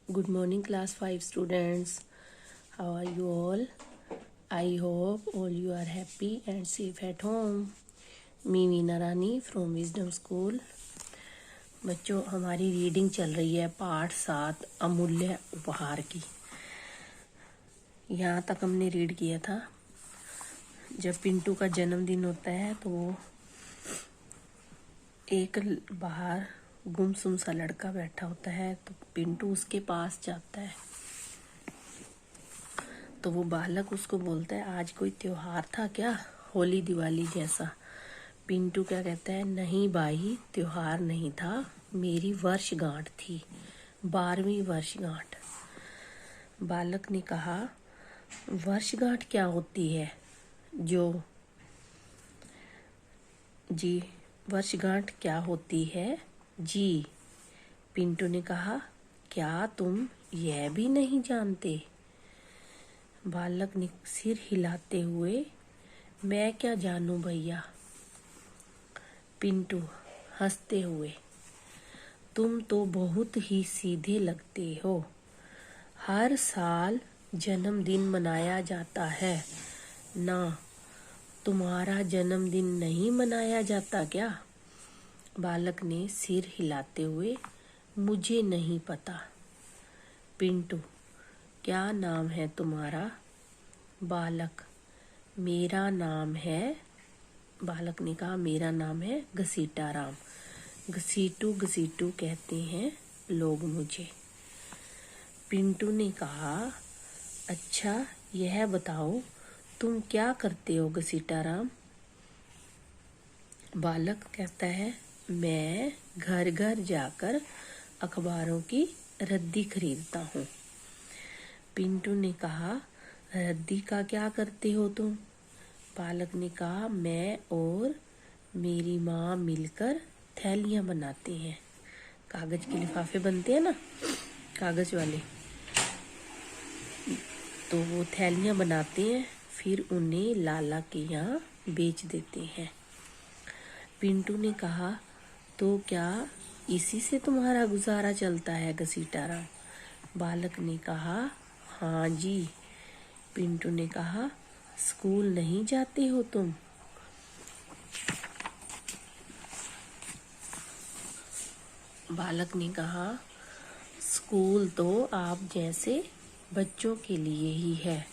Good morning, class 5 students. How are you all? I hope all you are happy and safe at home. Me Meena Rani from Wisdom School. बच्चों, हमारी reading चल रही है पाठ 7 अमूल्य उपहार की। यहाँ तक हमने रीड किया था। जब पिंटू का जन्मदिन होता है तो वो एक बाहर गुमसुम सा लड़का बैठा होता है, तो पिंटू उसके पास जाता है। तो वो बालक उसको बोलता है, आज कोई त्योहार था क्या, होली दिवाली जैसा? पिंटू क्या कहता है, नहीं भाई, त्योहार नहीं था, मेरी वर्षगांठ थी, 12वीं वर्षगांठ। बालक ने कहा, वर्षगांठ क्या होती है? जी, वर्षगांठ क्या होती है जी? पिंटू ने कहा, क्या तुम यह भी नहीं जानते? बालक ने सिर हिलाते हुए, मैं क्या जानूं भैया। पिंटू हंसते हुए, तुम तो बहुत ही सीधे लगते हो। हर साल जन्मदिन मनाया जाता है ना, तुम्हारा जन्मदिन नहीं मनाया जाता क्या? बालक ने सिर हिलाते हुए, मुझे नहीं पता। पिंटू, क्या नाम है तुम्हारा? बालक, मेरा नाम है, बालक ने कहा, मेरा नाम है घसीटा राम। घसीटू घसीटू कहते हैं लोग मुझे। पिंटू ने कहा, अच्छा यह बताओ तुम क्या करते हो घसीटा राम? बालक कहता है, मैं घर घर जाकर अखबारों की रद्दी खरीदता हूँ। पिंटू ने कहा, रद्दी का क्या करते हो तुम? बालक ने कहा, मैं और मेरी माँ मिलकर थैलियाँ बनाते हैं। कागज के लिफाफे बनते हैं ना, कागज वाले, तो वो थैलियाँ बनाते हैं, फिर उन्हें लाला के यहाँ बेच देते हैं। पिंटू ने कहा, तो क्या इसी से तुम्हारा गुजारा चलता है घसीटा राम? बालक ने कहा, हाँ जी। पिंटू ने कहा, स्कूल नहीं जाते हो तुम? बालक ने कहा, स्कूल तो आप जैसे बच्चों के लिए ही है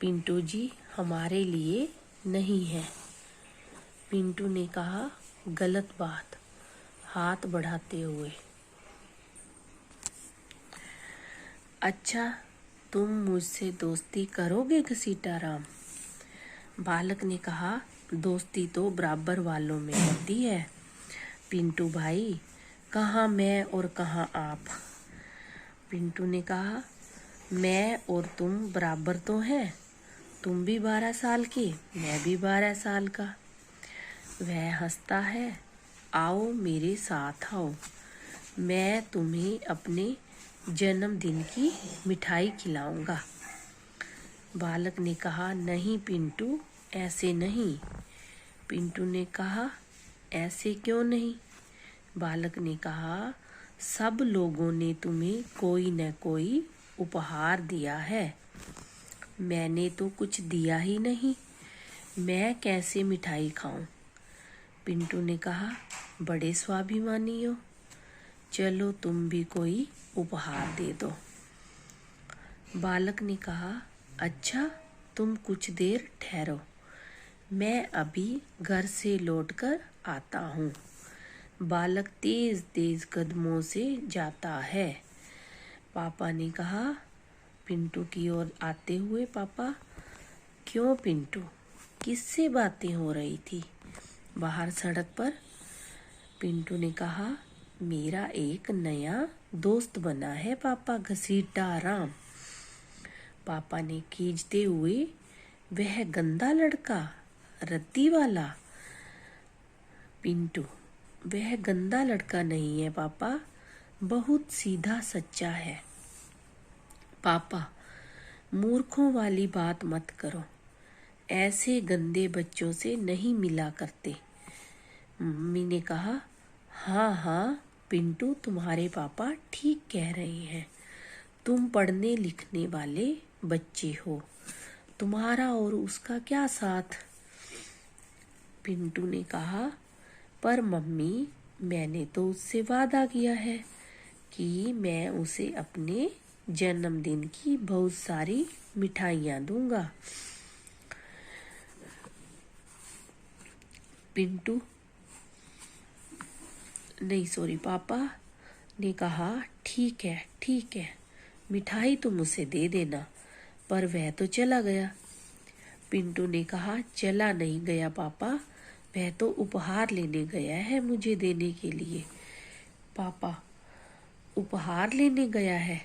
पिंटू जी, हमारे लिए नहीं है। पिंटू ने कहा, गलत बात, हाथ बढ़ाते हुए। अच्छा, तुम मुझसे दोस्ती करोगे घसीटा राम? बालक ने कहा, दोस्ती तो बराबर वालों में होती है पिंटू भाई, कहाँ मैं और कहाँ आप। पिंटू ने कहा, मैं और तुम बराबर तो हैं, तुम भी 12 साल के, मैं भी 12 साल का। वह हंसता है, आओ मेरे साथ आओ, मैं तुम्हें अपने जन्मदिन की मिठाई खिलाऊंगा। बालक ने कहा, नहीं पिंटू, ऐसे नहीं। पिंटू ने कहा, ऐसे क्यों नहीं? बालक ने कहा, सब लोगों ने तुम्हें कोई न कोई उपहार दिया है, मैंने तो कुछ दिया ही नहीं, मैं कैसे मिठाई खाऊं? पिंटू ने कहा, बड़े स्वाभिमानी हो, चलो तुम भी कोई उपहार दे दो। बालक ने कहा, अच्छा तुम कुछ देर ठहरो, मैं अभी घर से लौटकर आता हूँ। बालक तेज तेज कदमों से जाता है। पापा ने कहा, पिंटू की ओर आते हुए, पापा, क्यों पिंटू, किससे बातें हो रही थी बाहर सड़क पर? पिंटू ने कहा, मेरा एक नया दोस्त बना है पापा, घसीटा राम। पापा ने खींचते हुए, वह गंदा लड़का, रद्दी वाला? पिंटू, वह गंदा लड़का नहीं है पापा, बहुत सीधा सच्चा है। पापा, मूर्खों वाली बात मत करो, ऐसे गंदे बच्चों से नहीं मिला करते। मम्मी ने कहा, हाँ हाँ पिंटू, तुम्हारे पापा ठीक कह रहे हैं, तुम पढ़ने लिखने वाले बच्चे हो, तुम्हारा और उसका क्या साथ। पिंटू ने कहा, पर मम्मी, मैंने तो उससे वादा किया है कि मैं उसे अपने जन्मदिन की बहुत सारी मिठाइयाँ दूंगा। पिंटू नहीं सॉरी पापा ने कहा, ठीक है, मिठाई तुम उसे दे देना। पर वह तो चला गया। पिंटू ने कहा, चला नहीं गया पापा, वह तो उपहार लेने गया है मुझे देने के लिए। पापा, उपहार लेने गया है?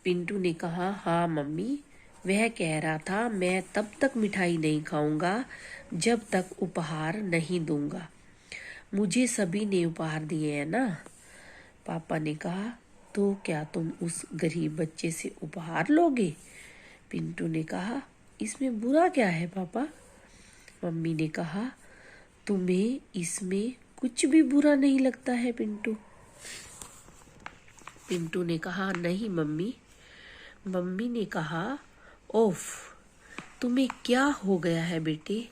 पिंटू ने कहा, हाँ मम्मी, वह कह रहा था मैं तब तक मिठाई नहीं खाऊंगा जब तक उपहार नहीं दूंगा। मुझे सभी ने उपहार दिए हैं ना। पापा ने कहा, तो क्या तुम उस गरीब बच्चे से उपहार लोगे? पिंटू ने कहा, इसमें बुरा क्या है पापा? मम्मी ने कहा, तुम्हें इसमें कुछ भी बुरा नहीं लगता है पिंटू? पिंटू ने कहा, नहीं मम्मी। मम्मी ने कहा, ओफ, तुम्हें क्या हो गया है बेटे?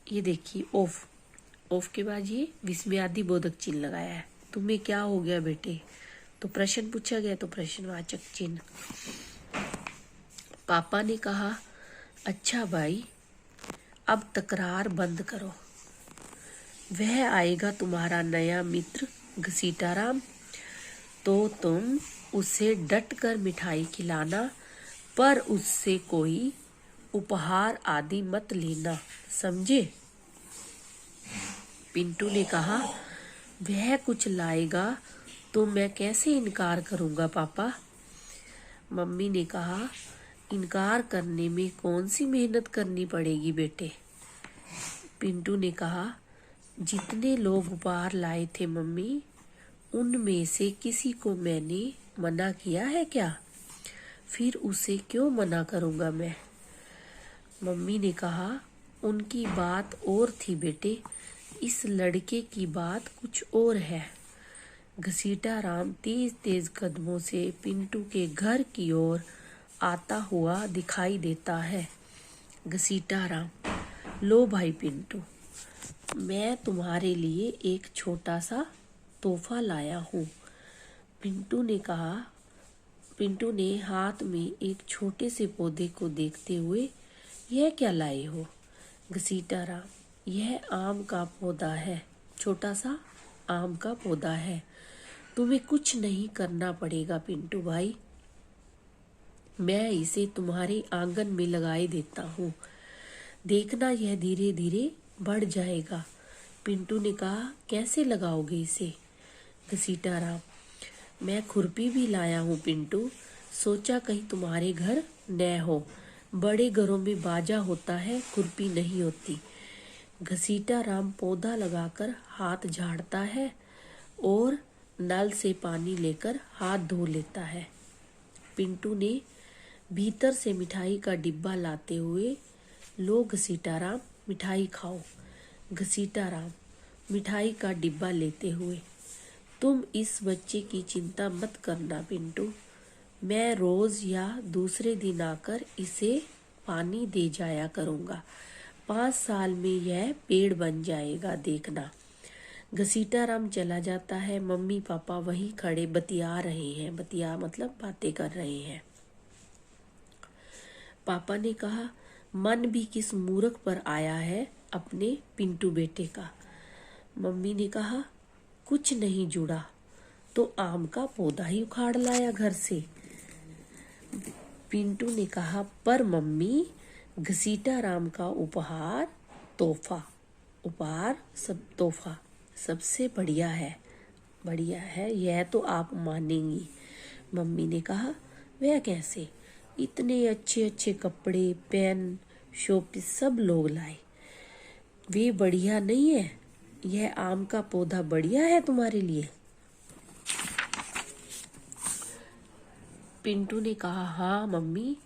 ये देखिए, ओफ के बाद ये विस्मयादि बोधक चिन्ह लगाया है। तुम्हें क्या हो गया बेटे? तो प्रश्न पूछा गया तो प्रश्नवाचक चिन्ह। पापा ने कहा, अच्छा भाई, अब तकरार बंद करो। वह आएगा तुम्हारा नया मित्र घसीटाराम, तो तुम उसे डट कर मिठाई खिलाना, पर उससे कोई उपहार आदि मत लेना, समझे? पिंटू ने कहा, वह कुछ लाएगा तो मैं कैसे इनकार करूंगा पापा? मम्मी ने कहा, इनकार करने में कौन सी मेहनत करनी पड़ेगी बेटे? पिंटू ने कहा, जितने लोग उपहार लाए थे मम्मी, उनमें से किसी को मैंने मना किया है क्या? फिर उसे क्यों मना करूंगा मैं? मम्मी ने कहा, उनकी बात और थी बेटे, इस लड़के की बात कुछ और है। घसीटाराम तेज तेज कदमों से पिंटू के घर की ओर आता हुआ दिखाई देता है। घसीटाराम, लो भाई पिंटू, मैं तुम्हारे लिए एक छोटा सा तोहफा लाया हूँ। पिंटू ने हाथ में एक छोटे से पौधे को देखते हुए, यह क्या लाए हो? घसीटाराम, यह आम का पौधा है, छोटा सा आम का पौधा है। तुम्हें कुछ नहीं करना पड़ेगा पिंटू भाई, मैं इसे तुम्हारे आंगन में लगाए देता हूँ। देखना यह धीरे धीरे बढ़ जाएगा। पिंटू ने कहा, कैसे लगाओगे इसे? घसीटाराम, मैं खुरपी भी लाया हूँ पिंटू, सोचा कहीं तुम्हारे घर न हो। बड़े घरों में बाजा होता है, खुरपी नहीं होती। घसीटाराम पौधा लगाकर हाथ झाड़ता है और नल से पानी लेकर हाथ धो लेता है। पिंटू ने भीतर से मिठाई का डिब्बा लाते हुए, लो घसीटाराम, मिठाई खाओ। घसीटाराम मिठाई का डिब्बा लेते हुए, तुम इस बच्चे की चिंता मत करना पिंटू, मैं रोज या दूसरे दिन आकर इसे पानी दे जाया करूँगा। 5 साल में यह पेड़ बन जाएगा, देखना। घसीटाराम चला जाता है। मम्मी पापा वहीं खड़े बतिया रहे हैं, बतिया मतलब बातें कर रहे हैं। पापा ने कहा, मन भी किस मूर्ख पर आया है अपने पिंटू बेटे का। मम्मी ने कहा, कुछ नहीं जुड़ा तो आम का पौधा ही उखाड़ लाया घर से। पिंटू ने कहा, पर मम्मी, घसीटाराम का उपहार तोहफा सबसे बढ़िया है, यह तो आप मानेंगी। मम्मी ने कहा, वह कैसे? इतने अच्छे अच्छे कपड़े, पेन, शोपीस सब लोग लाए, वे बढ़िया नहीं है? यह आम का पौधा बढ़िया है तुम्हारे लिए? पिंटू ने कहा, हाँ मम्मी,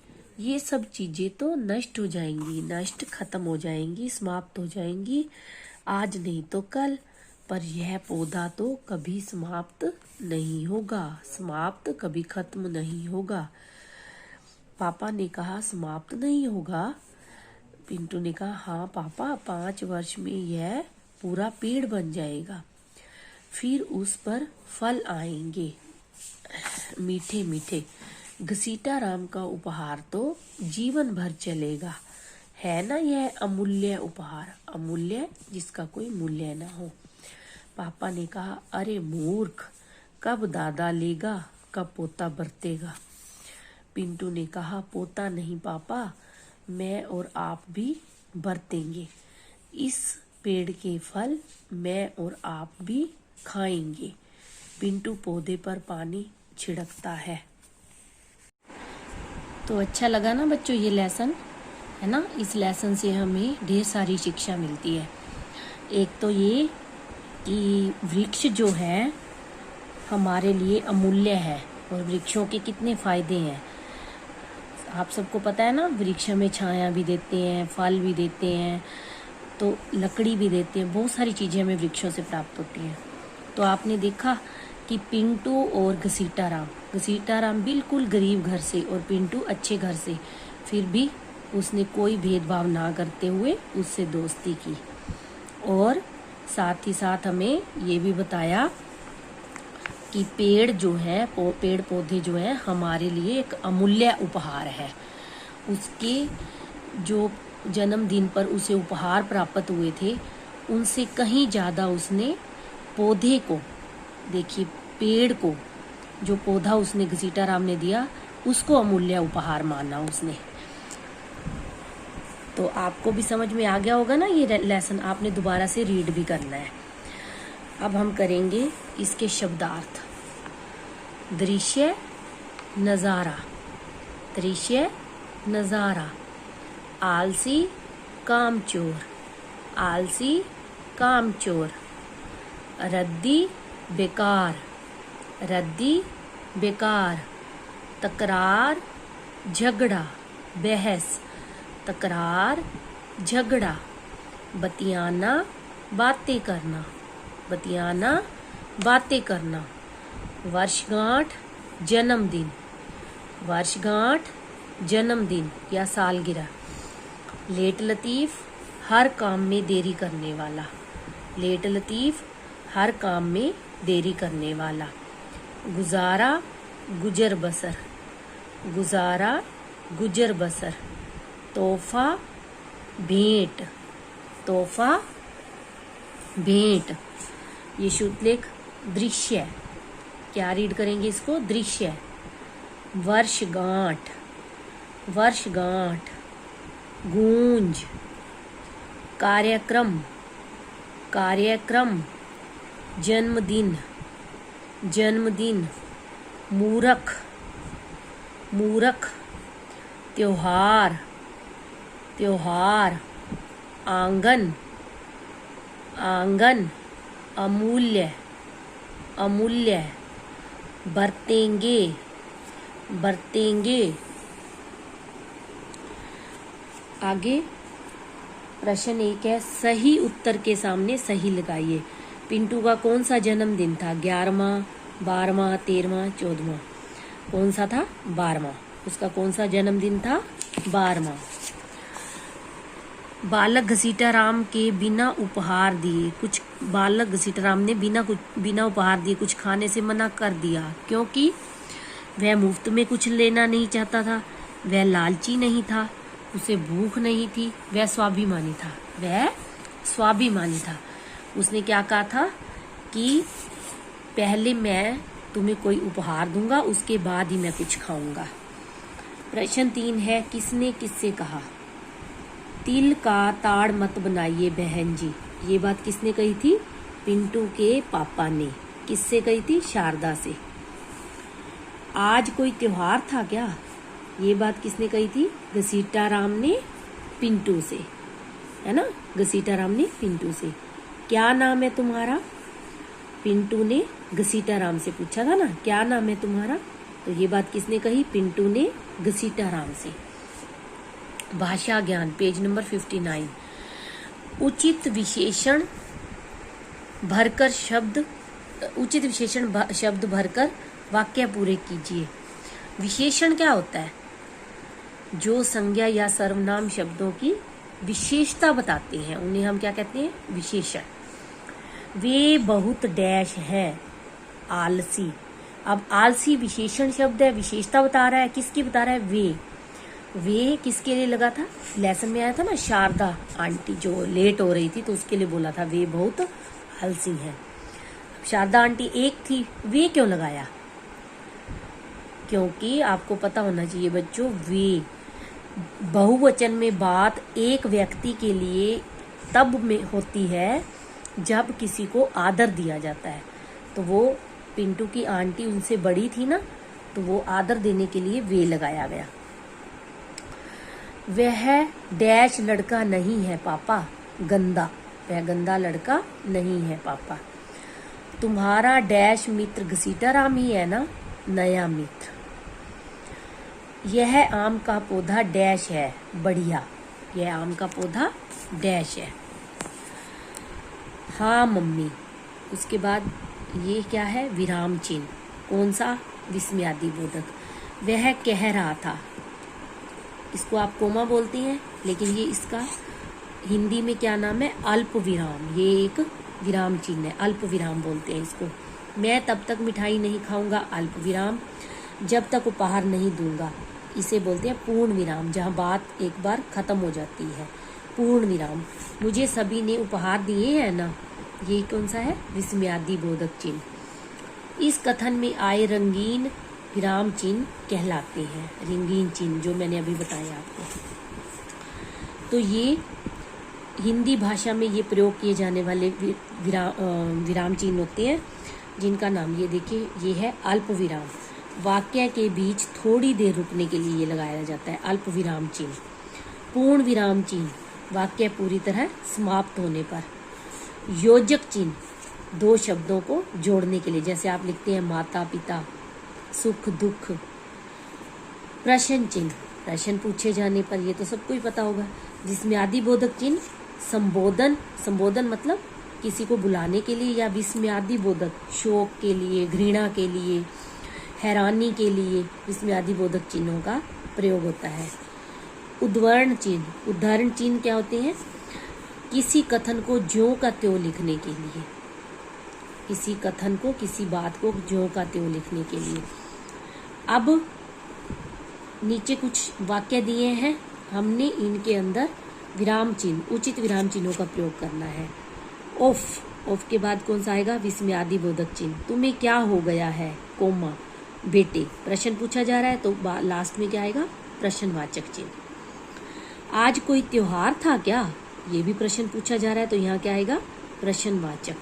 ये सब चीजें तो खत्म हो जाएंगी, समाप्त हो जाएंगी, आज नहीं तो कल, पर यह पौधा तो कभी समाप्त नहीं होगा, समाप्त कभी खत्म नहीं होगा। पापा ने कहा समाप्त नहीं होगा। पिंटू ने कहा हाँ पापा, 5 वर्ष में यह पूरा पेड़ बन जाएगा, फिर उस पर फल आएंगे मीठे मीठे। घसीटा राम का उपहार तो जीवन भर चलेगा, है ना यह अमूल्य उपहार, अमूल्य जिसका कोई मूल्य ना हो। पापा ने कहा अरे मूर्ख, कब दादा लेगा, कब पोता बरतेगा। पिंटू ने कहा पोता नहीं पापा, मैं और आप भी बरतेंगे, इस पेड़ के फल मैं और आप भी खाएंगे। पिंटू पौधे पर पानी छिड़कता है। तो अच्छा लगा ना बच्चों ये लेसन, है ना। इस लेसन से हमें ढेर सारी शिक्षा मिलती है। एक तो ये कि वृक्ष जो है हमारे लिए अमूल्य है और वृक्षों के कितने फायदे हैं आप सबको पता है ना। वृक्ष हमें छाया भी देते हैं, फल भी देते हैं, तो लकड़ी भी देते हैं, बहुत सारी चीज़ें हमें वृक्षों से प्राप्त होती हैं। तो आपने देखा कि पिंटू और घसीटा राम बिल्कुल गरीब घर से और पिंटू अच्छे घर से, फिर भी उसने कोई भेदभाव ना करते हुए उससे दोस्ती की। और साथ ही साथ हमें ये भी बताया कि पेड़ जो है, पेड़ पौधे जो है हमारे लिए एक अमूल्य उपहार है। उसके जो जन्मदिन पर उसे उपहार प्राप्त हुए थे, उनसे कहीं ज़्यादा उसने पौधे को, देखिए पेड़ को, जो पौधा उसने घसीटा राम ने दिया उसको अमूल्य उपहार माना उसने। तो आपको भी समझ में आ गया होगा ना ये लेसन, आपने दोबारा से रीड भी करना है। अब हम करेंगे इसके शब्दार्थ। दृश्य, नज़ारा, दृश्य नज़ारा। आलसी, कामचोर, आलसी कामचोर। रद्दी, बेकार, रद्दी बेकार। तकरार, झगड़ा, बहस, तकरार झगड़ा। बतियाना, बातें करना, बतियाना बातें करना। वर्षगांठ, जन्मदिन, वर्षगांठ जन्मदिन या सालगिरह। लेट लतीफ, हर काम में देरी करने वाला, लेट लतीफ हर काम में देरी करने वाला। गुजारा, गुजर बसर, गुजारा गुजर बसर। तोहफा, भेंट, तोहफा भेंट। ये शुद्धलेख दृश्य, क्या रीड करेंगे इसको, दृश्य। वर्षगांठ, वर्षगांठ। गूंज, कार्यक्रम, कार्यक्रम। जन्मदिन, जन्मदिन। मूरख, मूरख। त्योहार, त्योहार। आंगन, आंगन। अमूल्य, अमूल्य। बरतेंगे, बरतेंगे। आगे प्रश्न 1 है, सही उत्तर के सामने सही लगाइए। पिंटू का कौन सा जन्मदिन था, 11वां, 12वां, 13वां, 14वां। कौन सा था, 12वां। उसका कौन सा जन्मदिन था, 12वां। बालक घसीटा राम के बिना उपहार दिए कुछ, बालक घसीटा राम ने बिना उपहार दिए कुछ खाने से मना कर दिया, क्योंकि वह मुफ्त में कुछ लेना नहीं चाहता था, वह लालची नहीं था, उसे भूख नहीं थी, वह स्वाभिमानी था, वह स्वाभिमानी था। उसने क्या कहा था कि पहले मैं तुम्हें कोई उपहार दूंगा, उसके बाद ही मैं कुछ खाऊंगा। प्रश्न 3 है, किसने किससे कहा। तिल का ताड़ मत बनाइए बहन जी, ये बात किसने कही थी, पिंटू के पापा ने। किससे कही थी, शारदा से। आज कोई त्योहार था क्या, ये बात किसने कही थी, घसीटा राम ने पिंटू से, है ना, घसीटा राम ने पिंटू से। क्या नाम है तुम्हारा, पिंटू ने घसीटा राम से पूछा था ना, क्या नाम है तुम्हारा, तो ये बात किसने कही, पिंटू ने घसीटा राम से। भाषा ज्ञान पेज नंबर 59। उचित विशेषण भरकर शब्द उचित विशेषण शब्द भरकर वाक्य पूरे कीजिए। विशेषण क्या होता है? जो संज्ञा या सर्वनाम शब्दों की विशेषता बताते हैं उन्हें हम क्या कहते हैं? विशेषण। वे बहुत डैश है आलसी। अब आलसी विशेषण शब्द है, विशेषता बता रहा है, किसकी बता रहा है? वे किसके लिए लगा था? लेसन में आया था ना, शारदा आंटी जो लेट हो रही थी तो उसके लिए बोला था वे बहुत आलसी है। शारदा आंटी एक थी, वे क्यों लगाया? क्योंकि आपको पता होना चाहिए बच्चों, वे बहुवचन में बात एक व्यक्ति के लिए तब में होती है जब किसी को आदर दिया जाता है। तो वो पिंटू की आंटी उनसे बड़ी थी ना, तो वो आदर देने के लिए वे लगाया गया। वह डैश लड़का नहीं है पापा, गंदा। वह गंदा लड़का नहीं है पापा। तुम्हारा डैश मित्र घसीटाराम ही है ना, नया मित्र। यह आम का पौधा डैश है, बढ़िया। यह आम का पौधा डैश है। हाँ मम्मी। उसके बाद ये क्या है? विराम चिन्ह। कौन सा? विस्मयादि बोधक। वह कह रहा था, इसको आप कोमा बोलती हैं, लेकिन ये इसका हिंदी में क्या नाम है? अल्प विराम। ये एक विराम चिन्ह है, अल्प विराम बोलते हैं इसको। मैं तब तक मिठाई नहीं खाऊंगा, अल्प विराम। जब तक उपहार नहीं दूंगा, इसे बोलते हैं पूर्ण विराम, जहाँ बात एक बार खत्म हो जाती है। पूर्ण विराम। मुझे सभी ने उपहार दिए हैं ना, ये कौन सा है? विस्मयादि बोधक चिन्ह। इस कथन में आए रंगीन विराम चिन्ह कहलाते हैं, रंगीन चिन्ह जो मैंने अभी बताया आपको। तो ये हिंदी भाषा में ये प्रयोग किए जाने वाले विराम चिन्ह होते हैं, जिनका नाम ये देखिए, ये है अल्प विराम। वाक्य के बीच थोड़ी देर रुकने के लिए ये लगाया जाता है, अल्प विराम चिन्ह। पूर्ण विराम चिन्ह, वाक्य पूरी तरह समाप्त होने पर। योजक चिन्ह, दो शब्दों को जोड़ने के लिए, जैसे आप लिखते हैं माता पिता, सुख दुख। प्रश्न चिन्ह, प्रश्न पूछे जाने पर, ये तो सबको ही पता होगा। विस्मयादि बोधक चिन्ह, संबोधन। संबोधन मतलब किसी को बुलाने के लिए, या विस्मयादि बोधक शोक के लिए, घृणा के लिए, हैरानी के लिए विस्मयादि बोधक चिन्हों का प्रयोग होता है। उद्धरण चिन्ह, उदाहरण चिन्ह क्या होते हैं? किसी कथन को ज्यों का त्यों लिखने के लिए, किसी कथन को, किसी बात को ज्यों का त्यों लिखने के लिए। अब नीचे कुछ वाक्य दिए हैं, हमने इनके अंदर विराम चिन्ह, उचित विराम चिन्हों का प्रयोग करना है। ओफ, ओफ के बाद कौन सा आएगा? विस्मयादि बोधक चिन्ह। तुम्हें क्या हो गया है, कोमा, बेटे। प्रश्न पूछा जा रहा है तो लास्ट में क्या आएगा? प्रश्नवाचक चिन्ह। आज कोई त्योहार था क्या, ये भी प्रश्न पूछा जा रहा है तो यहाँ क्या आएगा? प्रश्नवाचक।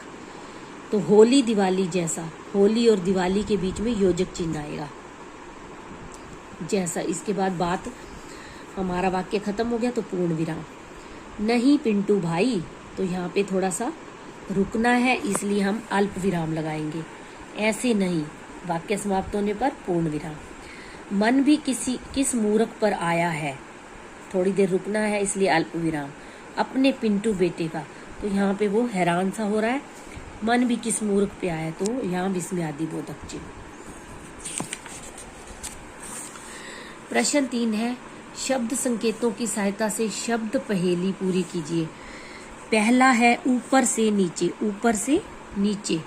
तो होली दिवाली जैसा, होली और दिवाली के बीच में योजक चिन्ह आएगा, जैसा। इसके बाद बात, हमारा वाक्य खत्म हो गया तो पूर्ण विराम। नहीं पिंटू भाई, तो यहाँ पे थोड़ा सा रुकना है, इसलिए हम अल्प विराम लगाएंगे। ऐसे नहीं, वाक्य समाप्त होने पर पूर्ण विराम। मन भी किस मूर्ख पर आया है, थोड़ी देर रुकना है, इसलिए अल्प विराम। अपने पिंटू बेटे का, तो यहाँ पे वो हैरान सा हो रहा है। मन भी किस मूर्ख पे आया, तो यहाँ विस्मयादि बोधक चिन्ह। प्रश्न 3 है, शब्द संकेतों की सहायता से शब्द पहेली पूरी कीजिए। पहला है ऊपर से नीचे, ऊपर से नीचे।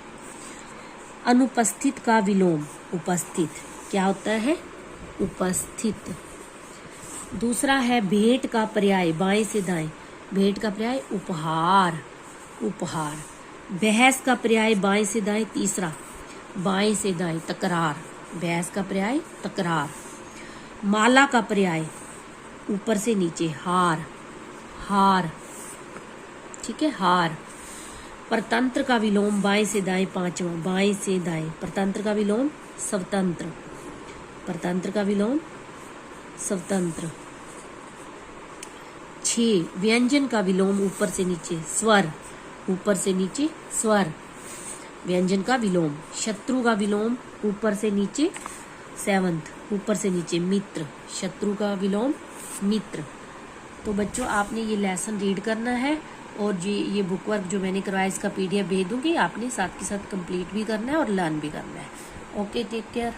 अनुपस्थित का विलोम, उपस्थित क्या होता है? उपस्थित। दूसरा है भेंट का पर्याय, बाएं से दाएं, भेंट का पर्याय उपहार, उपहार। बहस का पर्याय बाएं से दाएं, तीसरा बाएं से दाएं, तकरार, बहस का पर्याय तकरार। माला का पर्याय ऊपर से नीचे, हार, हार, ठीक है, हार। परतंत्र का विलोम बाएं से दाएं, पांचवा बाएं से दाएं, परतंत्र का विलोम स्वतंत्र, परतंत्र का विलोम स्वतंत्र। 6 व्यंजन का विलोम ऊपर से नीचे, स्वर, ऊपर से नीचे स्वर, व्यंजन का विलोम। शत्रु का विलोम ऊपर से नीचे, 7th ऊपर से नीचे, मित्र, शत्रु का विलोम मित्र। तो बच्चों आपने ये लेसन रीड करना है और जी ये बुक वर्क जो मैंने करवाया इसका PDF भेज दूंगी, आपने साथ के साथ कंप्लीट भी करना है और लर्न भी करना है। Okay, take care.